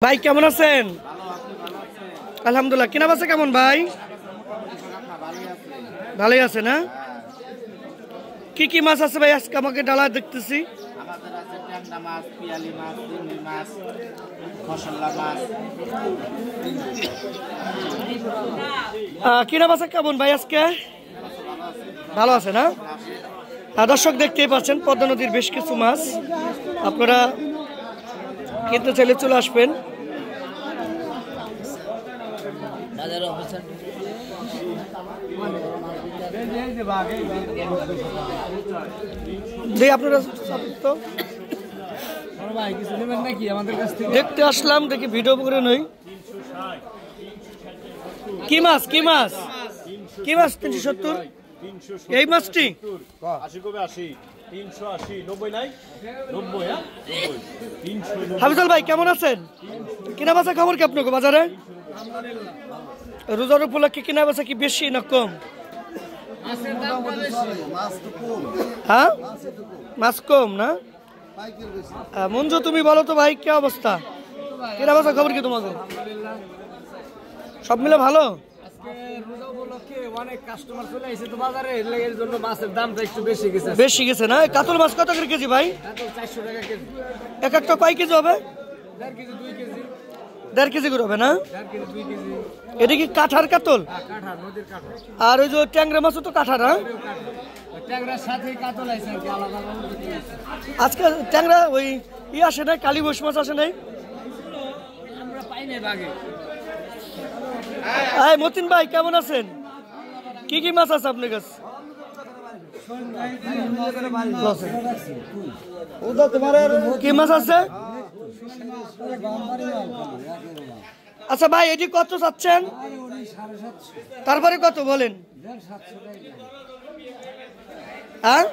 ভাই কেমন আছেন? আলহামদুলিল্লাহ। কিনা বাসা কেমন ভাই? ভালোই আছে না? কি কি মাছ আছে ভাই আজকে আমাকে ডালা দেখতেছি? কিনা বাসা কেমন ভাই আজকে? ভালো আছে না? দর্শক দেখতেই পাচ্ছেন পদ্মা নদীর বেশ কিছু মাছ, আপনারা কিনতে চাইলে চলে আসবেন। আপনারা দেখতে আসলাম, দেখি ভিডিও করে নই। কি মাছ কি মাছ কি মাছ? 370 এই মাছটি। হাফিজুল ভাই কেমন আছেন? কিনা বেচা খবর কি আপনাকে বাজারে? রোজার উপলক্ষে কিনা বেচা কি বেশি না কম? হ্যাঁ মাছ কম না? মঞ্জু তুমি বলো তো ভাই কি অবস্থা? কিনা বেচা খবর কি তোমাকে? সব মিলে ভালো। বেশি গেছে না? কাতল মাছ কত করে কেজি ভাই? এক একটা কয় কেজি হবে? 1.5 কেজি করে হবে না? এটা কি কাঠার কাতল? আর ওই যে ট্যাংরা মাছও তো কাঠা না? আজকে ট্যাংরা ওই আসে নাই, কালী বৈশ মাছ আসে নাই? মতিন ভাই কেমন আছেন? কি কি মাছ আছে আপনার কাছে? কি মাছ আছে? আচ্ছা ভাই এটি কত চাচ্ছেন? তারপরে কত বলেন? হ্যাঁ